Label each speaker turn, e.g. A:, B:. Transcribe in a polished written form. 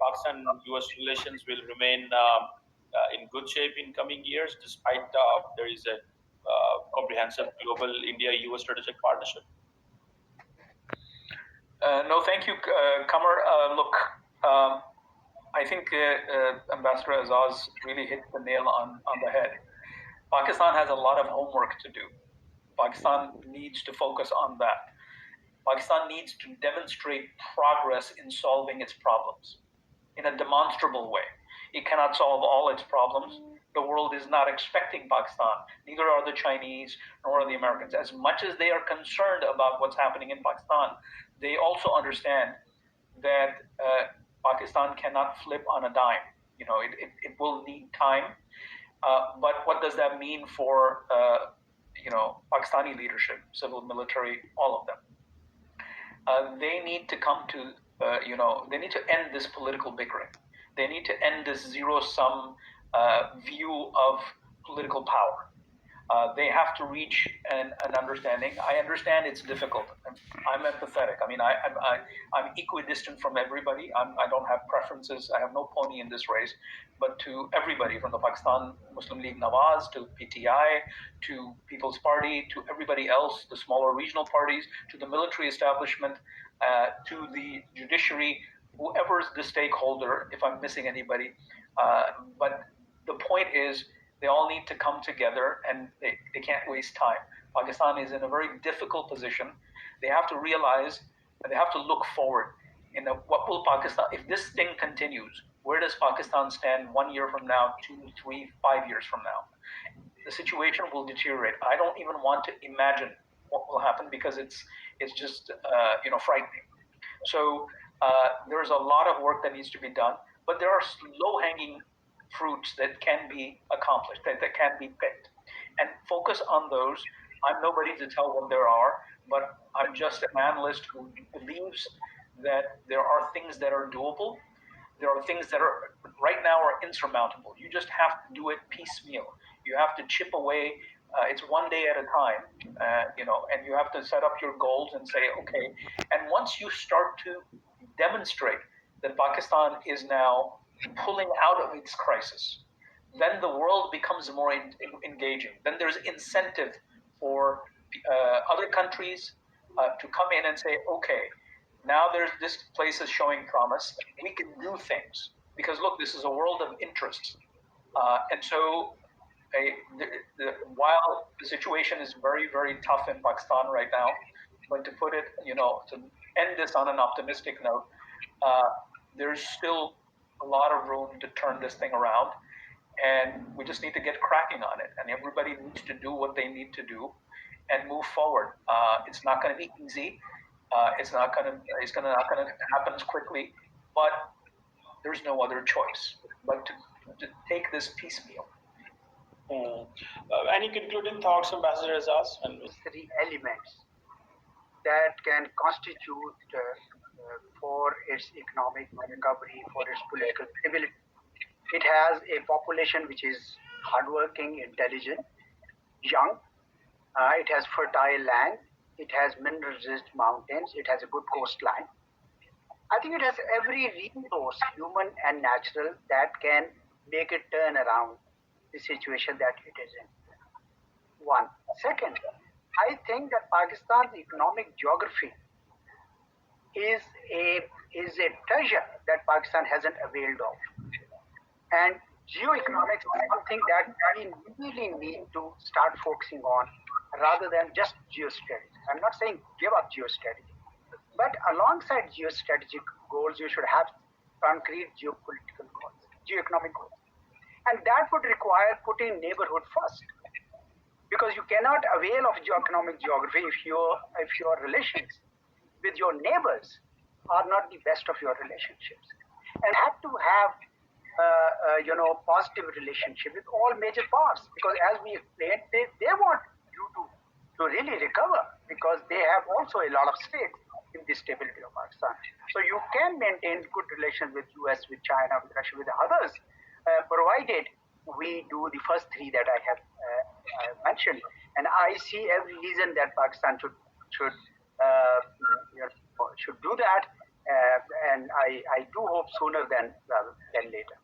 A: Pakistan-US relations will remain in good shape in coming years, despite there is a comprehensive global India-US strategic partnership?
B: No, thank you, Kamar. Look, I think Ambassador Azaz really hit the nail on the head. Pakistan has a lot of homework to do. Pakistan needs to focus on that. Pakistan needs to demonstrate progress in solving its problems in a demonstrable way. It cannot solve all its problems. The world is not expecting Pakistan. Neither are the Chinese nor are the Americans. As much as they are concerned about what's happening in Pakistan, they also understand that Pakistan cannot flip on a dime. It will need time. But what does that mean for Pakistani leadership, civil, military, all of them? They need to come to they need to end this political bickering. They need to end this zero-sum view of political power. They have to reach an understanding. I understand it's difficult. I'm empathetic. I mean, I'm equidistant from everybody. I don't have preferences. I have no pony in this race. But to everybody, from the Pakistan Muslim League Nawaz to PTI to People's Party to everybody else, the smaller regional parties, to the military establishment, to the judiciary, whoever's the stakeholder, if I'm missing anybody. But the point is, they all need to come together, and they can't waste time. Pakistan is in a very difficult position. They have to realize, and they have to look forward. What will Pakistan, if this thing continues, where does Pakistan stand 1 year from now, 2, 3, 5 years from now? The situation will deteriorate. I don't even want to imagine what will happen, because it's just frightening. So there's a lot of work that needs to be done, but there are low-hanging fruits that can be accomplished, that can be picked, and focus on those. I'm nobody to tell what there are, but I'm just an analyst who believes that there are things that are doable. There are things that are right now are insurmountable. You just have to do it piecemeal. You have to chip away. It's one day at a time, and you have to set up your goals and say, okay. And once you start to demonstrate that Pakistan is now pulling out of its crisis, then the world becomes more engaging. Then there's incentive for other countries to come in and say, okay, now this place is showing promise. We can do things, because look, this is a world of interests. And so while the situation is very, very tough in Pakistan right now, but to put it, to end this on an optimistic note, there's still a lot of room to turn this thing around, and we just need to get cracking on it. And everybody needs to do what they need to do and move forward. It's not going to be easy. It's not going to happen as quickly, but there's no other choice but to take this piecemeal.
A: Any concluding thoughts, Ambassador Azaz?
C: Three elements that can constitute for its economic recovery, for its political stability. It has a population which is hardworking, intelligent, young. It has fertile land. It has mineral-rich mountains. It has a good coastline. I think it has every resource, human and natural, that can make it turn around the situation that it is in. One. Second, I think that Pakistan's economic geography is a treasure that Pakistan hasn't availed of. And geoeconomics is something that we really need to start focusing on, rather than just geostrategy. I'm not saying give up geostrategy, but alongside geostrategic goals, you should have concrete geopolitical goals, geoeconomic goals. And that would require putting neighborhood first, because you cannot avail of economic geography if your relations with your neighbors are not the best of your relationships. And have to have positive relationship with all major powers, because as we explained, they want you to really recover, because they have also a lot of stake in the stability of Pakistan. So you can maintain good relations with US, with China, with Russia, with others, provided we do the first three that I have mentioned. And I see every reason that Pakistan should do that. and I do hope sooner than later.